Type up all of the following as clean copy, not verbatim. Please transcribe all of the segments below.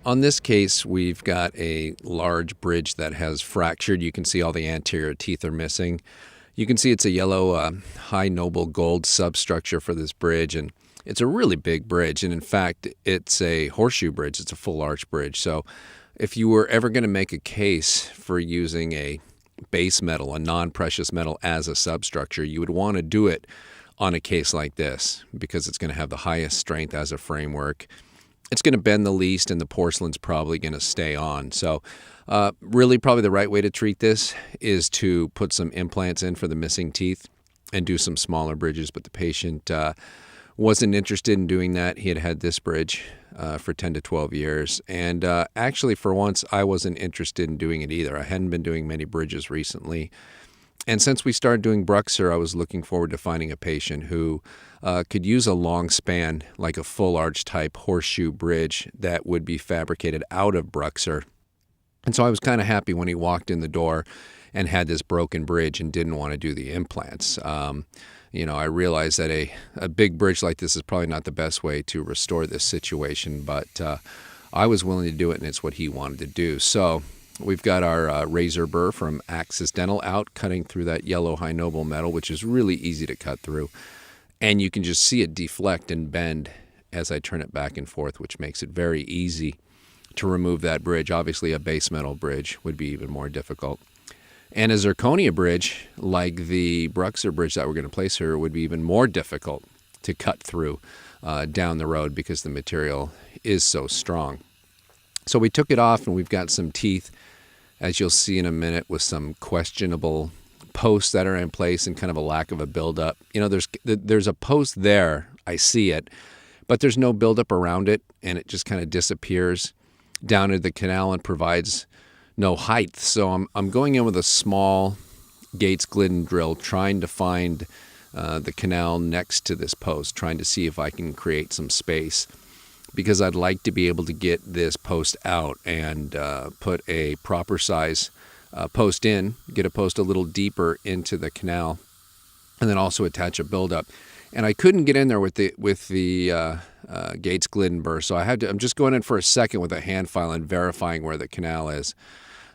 On this case, we've got a large bridge that has fractured. You can see all the anterior teeth are missing. You can see it's a yellow, high noble gold substructure for this bridge, and it's a really big bridge. And in fact, it's a horseshoe bridge. It's a full arch bridge. So if you were ever going to make a case for using a base metal, a non-precious metal as a substructure, you would want to do it on a case like this because it's going to have the highest strength as a framework. It's going to bend the least, and the porcelain's probably going to stay on. So really probably the right way to treat this is to put some implants in for the missing teeth and do some smaller bridges. But the patient wasn't interested in doing that. He had had this bridge for 10 to 12 years. And actually, for once, I wasn't interested in doing it either. I hadn't been doing many bridges recently. And since we started doing Bruxer, I was looking forward to finding a patient who could use a long span, like a full arch type horseshoe bridge that would be fabricated out of Bruxer. And so I was kind of happy when he walked in the door and had this broken bridge and didn't want to do the implants. I realized that a big bridge like this is probably not the best way to restore this situation, but I was willing to do it, and it's what he wanted to do. So we've got our razor burr from Axis Dental out, cutting through that yellow high noble metal, which is really easy to cut through. And you can just see it deflect and bend as I turn it back and forth, which makes it very easy to remove that bridge. Obviously, a base metal bridge would be even more difficult. And a zirconia bridge, like the Bruxer bridge that we're going to place here, would be even more difficult to cut through down the road because the material is so strong. So we took it off, and we've got some teeth, as you'll see in a minute, with some questionable posts that are in place and kind of a lack of a buildup. There's a post there, I see it, but there's no buildup around it, and it just kind of disappears down into the canal and provides no height. So I'm going in with a small Gates Glidden drill, trying to find the canal next to this post, trying to see if I can create some space, because I'd like to be able to get this post out and put a proper size post in, get a post a little deeper into the canal, and then also attach a buildup. And I couldn't get in there with the Gates Glidden burr, so I'm just going in for a second with a hand file and verifying where the canal is,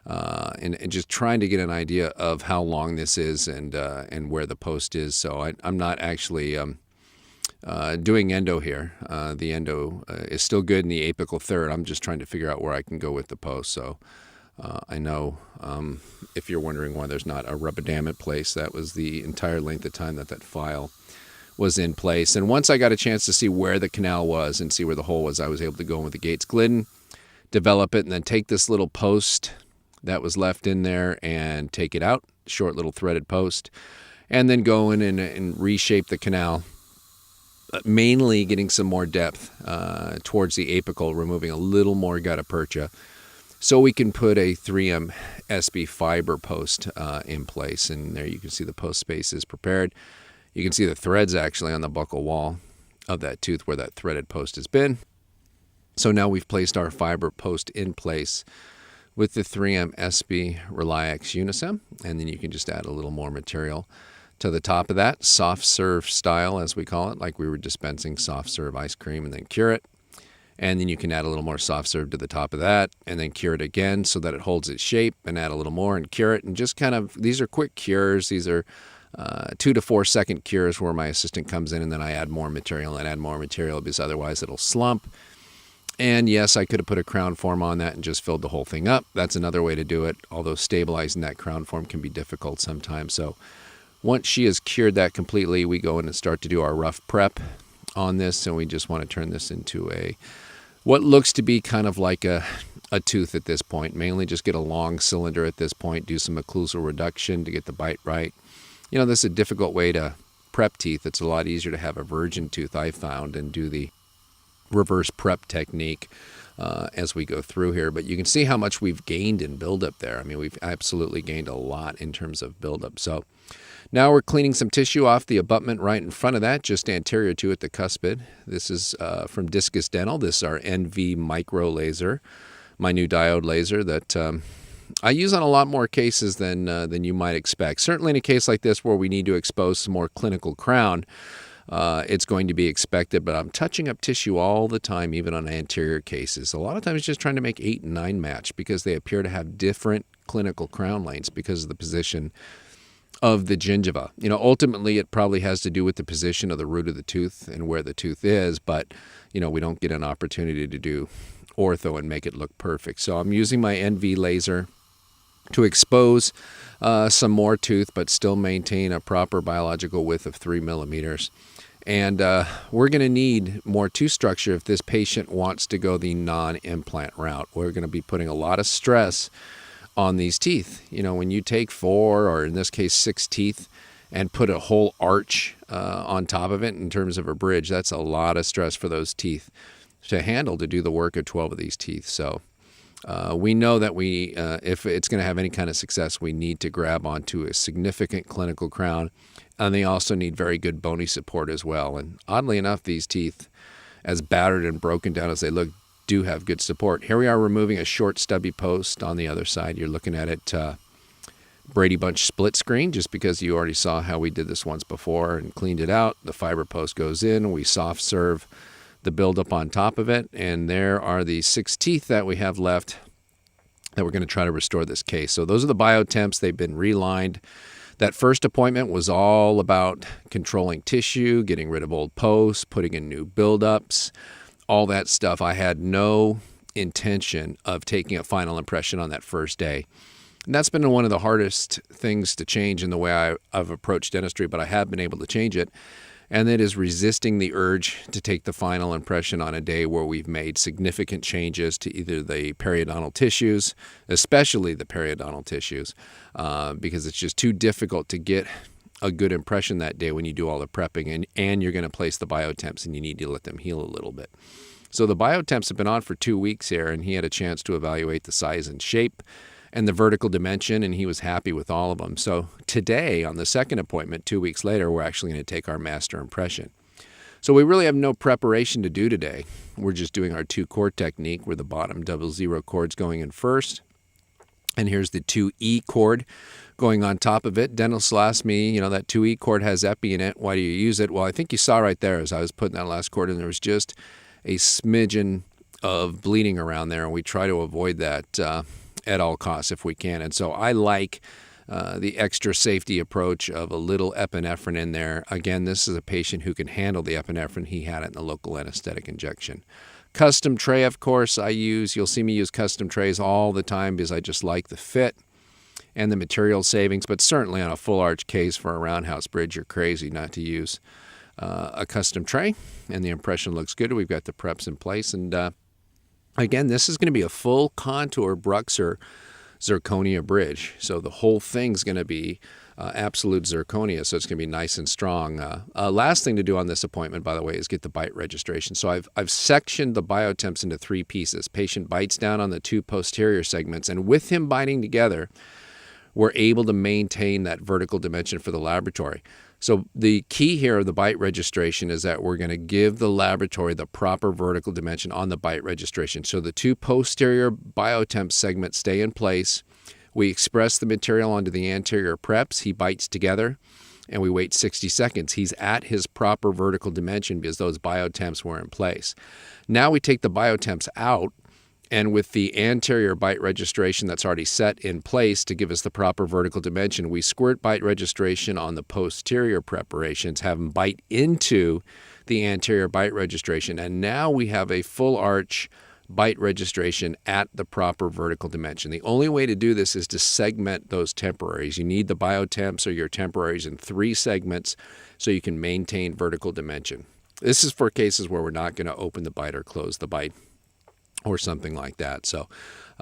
and just trying to get an idea of how long this is and where the post is. So I'm not actually doing endo here. The endo is still good in the apical third. I'm just trying to figure out where I can go with the post. So I know if you're wondering why there's not a rubber dam in place, that was the entire length of time that file was in place. And once I got a chance to see where the canal was and see where the hole was, I was able to go in with the Gates Glidden, develop it, and then take this little post that was left in there and take it out, short little threaded post, and then go in and reshape the canal, mainly getting some more depth towards the apical, removing a little more gutta percha, so we can put a 3M SB fiber post in place. And there you can see the post space is prepared. You can see the threads actually on the buccal wall of that tooth where that threaded post has been. So now we've placed our fiber post in place with the 3M SB Reliax Unisem, and then you can just add a little more material to the top of that, soft serve style as we call it, like we were dispensing soft serve ice cream, and then cure it. And then you can add a little more soft serve to the top of that, and then cure it again so that it holds its shape, and add a little more and cure it. And just kind of, these are quick cures. These are 2 to 4 second cures where my assistant comes in and then I add more material and add more material, because otherwise it'll slump. And yes, I could have put a crown form on that and just filled the whole thing up. That's another way to do it, although stabilizing that crown form can be difficult sometimes. So once she has cured that completely, we go in and start to do our rough prep on this, and we just want to turn this into what looks to be kind of like a tooth at this point. Mainly just get a long cylinder at this point, do some occlusal reduction to get the bite right. This is a difficult way to prep teeth. It's a lot easier to have a virgin tooth, I found, and do the reverse prep technique as we go through here. But you can see how much we've gained in buildup there. I mean, we've absolutely gained a lot in terms of buildup. So now we're cleaning some tissue off the abutment right in front of that, just anterior to it, the cuspid. This is from Discus Dental. This is our NV micro laser, my new diode laser that I use on a lot more cases than you might expect. Certainly in a case like this where we need to expose some more clinical crown, it's going to be expected, but I'm touching up tissue all the time, even on anterior cases. A lot of times just trying to make 8 and 9 match because they appear to have different clinical crown lengths because of the position of the gingiva. Ultimately, it probably has to do with the position of the root of the tooth and where the tooth is, but, we don't get an opportunity to do ortho and make it look perfect. So I'm using my NV laser to expose some more tooth, but still maintain a proper biological width of 3 millimeters. And we're going to need more tooth structure if this patient wants to go the non-implant route. We're going to be putting a lot of stress on these teeth. When you take 4, or in this case 6 teeth, and put a whole arch on top of it in terms of a bridge, that's a lot of stress for those teeth to handle, to do the work of 12 of these teeth. So we know that if it's going to have any kind of success, we need to grab onto a significant clinical crown, and they also need very good bony support as well. And oddly enough, these teeth, as battered and broken down as they look, do have good support. Here we are removing a short stubby post on the other side. You're looking at it Brady Bunch split screen, just because you already saw how we did this once before and cleaned it out. The fiber post goes in, we soft serve the buildup on top of it, and there are the 6 teeth that we have left that we're going to try to restore this case. So those are the biotemps. They've been relined. That first appointment was all about controlling tissue, getting rid of old posts, putting in new buildups, all that stuff. I had no intention of taking a final impression on that first day. And that's been one of the hardest things to change in the way I've approached dentistry, but I have been able to change it. And that is resisting the urge to take the final impression on a day where we've made significant changes to either the periodontal tissues, especially the periodontal tissues, because it's just too difficult to get a good impression that day when you do all the prepping, and you're going to place the biotemps and you need to let them heal a little bit. So the biotemps have been on for 2 weeks here, and he had a chance to evaluate the size and shape and the vertical dimension, and he was happy with all of them. So today, on the second appointment, 2 weeks later, we're actually going to take our master impression. So we really have no preparation to do today. We're just doing our 2-chord technique, where the bottom 00 chord's going in first, and here's the 2E chord going on top of it. Dentists will ask me, that 2E chord has epi in it. Why do you use it? Well, I think you saw right there as I was putting that last chord in, there was just a smidgen of bleeding around there, and we try to avoid that at all costs if we can. And so I like the extra safety approach of a little epinephrine in there. Again, this is a patient who can handle the epinephrine. He had it in the local anesthetic injection. Custom tray, of course, you'll see me use custom trays all the time because I just like the fit and the material savings. But certainly on a full arch case for a roundhouse bridge, you're crazy not to use a custom tray. And the impression looks good. We've got the preps in place. And again, this is going to be a full contour Bruxer Zirconia bridge. So the whole thing's going to be absolute Zirconia, so it's going to be nice and strong. Last thing to do on this appointment, by the way, is get the bite registration. So I've sectioned the biotemps into 3 pieces. Patient bites down on the 2 posterior segments, and with him biting together, we're able to maintain that vertical dimension for the laboratory. So the key here of the bite registration is that we're going to give the laboratory the proper vertical dimension on the bite registration. So the 2 posterior biotemp segments stay in place. We express the material onto the anterior preps. He bites together, and we wait 60 seconds. He's at his proper vertical dimension because those biotemps were in place. Now we take the biotemps out, and with the anterior bite registration that's already set in place to give us the proper vertical dimension, we squirt bite registration on the posterior preparations, have them bite into the anterior bite registration, and now we have a full arch bite registration at the proper vertical dimension. The only way to do this is to segment those temporaries. You need the biotemps or your temporaries in 3 segments so you can maintain vertical dimension. This is for cases where we're not going to open the bite or close the bite or something like that. So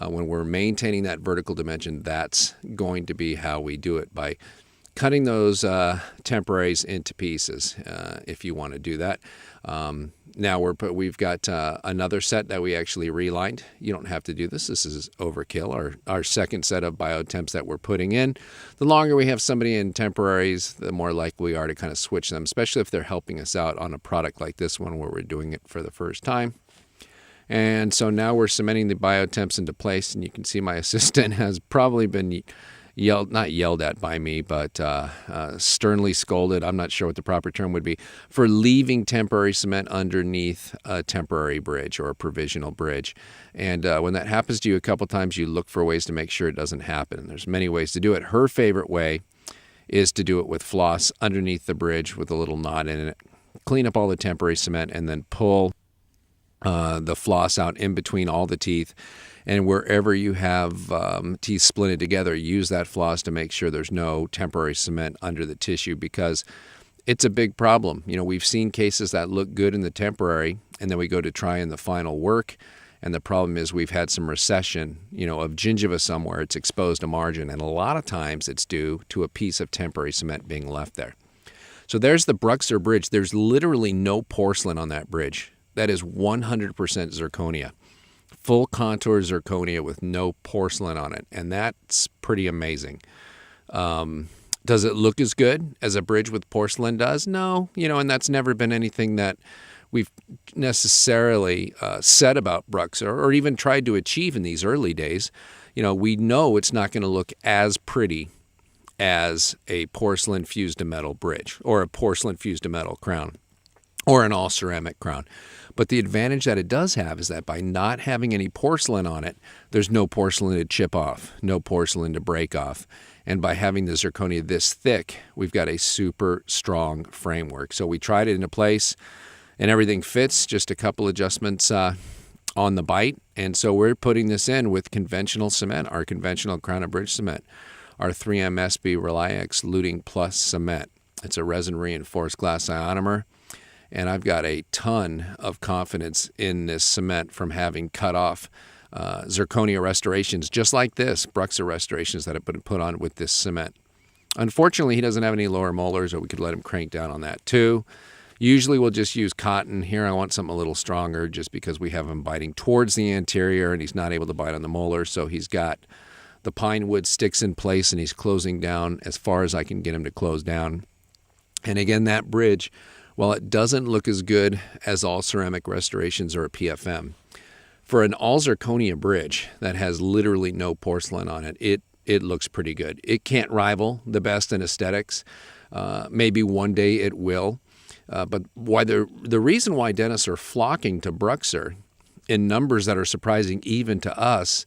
when we're maintaining that vertical dimension, that's going to be how we do it, by cutting those temporaries into pieces if you want to do that. Now we've got another set that we actually relined. You don't have to do this. This is overkill. Our second set of biotemps that we're putting in. The longer we have somebody in temporaries, the more likely we are to kind of switch them, especially if they're helping us out on a product like this one where we're doing it for the first time. And so now we're cementing the biotemps into place, and you can see my assistant has probably been not yelled at by me, but sternly scolded. I'm not sure what the proper term would be for leaving temporary cement underneath a temporary bridge or a provisional bridge. And when that happens to you a couple times, you look for ways to make sure it doesn't happen. And there's many ways to do it. Her favorite way is to do it with floss underneath the bridge with a little knot in it. Clean up all the temporary cement and then pull the floss out in between all the teeth. And wherever you have teeth splinted together, use that floss to make sure there's no temporary cement under the tissue, because it's a big problem. We've seen cases that look good in the temporary, and then we go to try in the final work, and the problem is we've had some recession, of gingiva somewhere. It's exposed a margin, and a lot of times it's due to a piece of temporary cement being left there. So there's the Bruxer bridge. There's literally no porcelain on that bridge. That is 100% zirconia. Full contour zirconia with no porcelain on it, and that's pretty amazing. Does it look as good as a bridge with porcelain does? No, and that's never been anything that we've necessarily said about Bruxer or even tried to achieve in these early days. We know it's not going to look as pretty as a porcelain fused to metal bridge or a porcelain fused to metal crown or an all ceramic crown. But the advantage that it does have is that by not having any porcelain on it, there's no porcelain to chip off, no porcelain to break off. And by having the zirconia this thick, we've got a super strong framework. So we tried it into place and everything fits, just a couple adjustments on the bite. And so we're putting this in with conventional cement, our conventional crown and bridge cement, our 3M SB Reliax Luting Plus cement. It's a resin reinforced glass ionomer. And I've got a ton of confidence in this cement from having cut off zirconia restorations just like this, Bruxer restorations that have been put on with this cement. Unfortunately, he doesn't have any lower molars, or we could let him crank down on that too. Usually we'll just use cotton. Here I want something a little stronger just because we have him biting towards the anterior and he's not able to bite on the molar. So he's got the pine wood sticks in place and he's closing down as far as I can get him to close down. And again, that bridge, while it doesn't look as good as all ceramic restorations or a PFM, for an all zirconia bridge that has literally no porcelain on it, it looks pretty good. It can't rival the best in aesthetics. Maybe one day it will. But the reason why dentists are flocking to Bruxer in numbers that are surprising even to us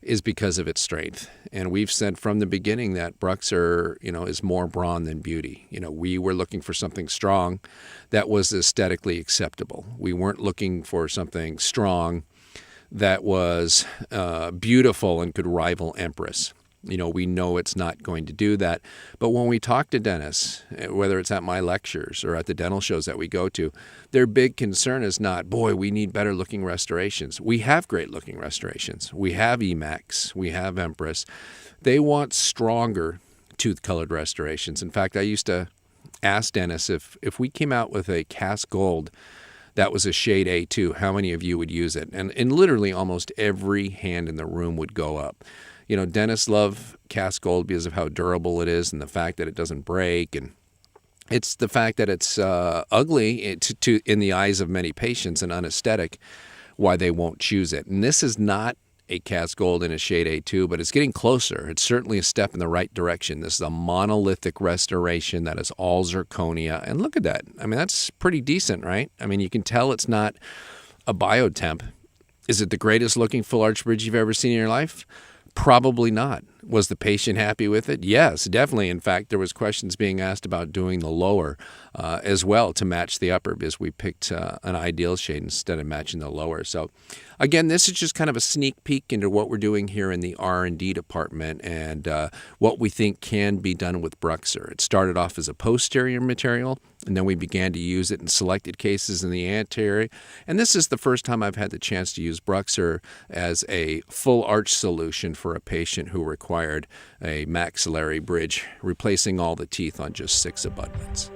is because of its strength. And we've said from the beginning that Bruxer, is more brawn than beauty. We were looking for something strong that was aesthetically acceptable. We weren't looking for something strong that was beautiful and could rival Empress. We know it's not going to do that. But when we talk to dentists, whether it's at my lectures or at the dental shows that we go to, their big concern is not, boy, we need better looking restorations. We have great looking restorations. We have Emax. We have Empress. They want stronger tooth colored restorations. In fact, I used to ask dentists if we came out with a cast gold that was a shade A2, how many of you would use it? And literally almost every hand in the room would go up. Dentists love cast gold because of how durable it is and the fact that it doesn't break. And it's the fact that it's ugly in the eyes of many patients and unaesthetic, why they won't choose it. And this is not a cast gold in a shade A2, but it's getting closer. It's certainly a step in the right direction. This is a monolithic restoration that is all zirconia. And look at that. I mean, that's pretty decent, right? I mean, you can tell it's not a biotemp. Is it the greatest looking full arch bridge you've ever seen in your life? Probably not. Was the patient happy with it? Yes, definitely. In fact, there was questions being asked about doing the lower as well to match the upper, because we picked an ideal shade instead of matching the lower. So again, this is just kind of a sneak peek into what we're doing here in the R&D department and what we think can be done with Bruxer. It started off as a posterior material, and then we began to use it in selected cases in the anterior. And this is the first time I've had the chance to use Bruxer as a full arch solution for a patient who required a maxillary bridge, replacing all the teeth on just 6 abutments.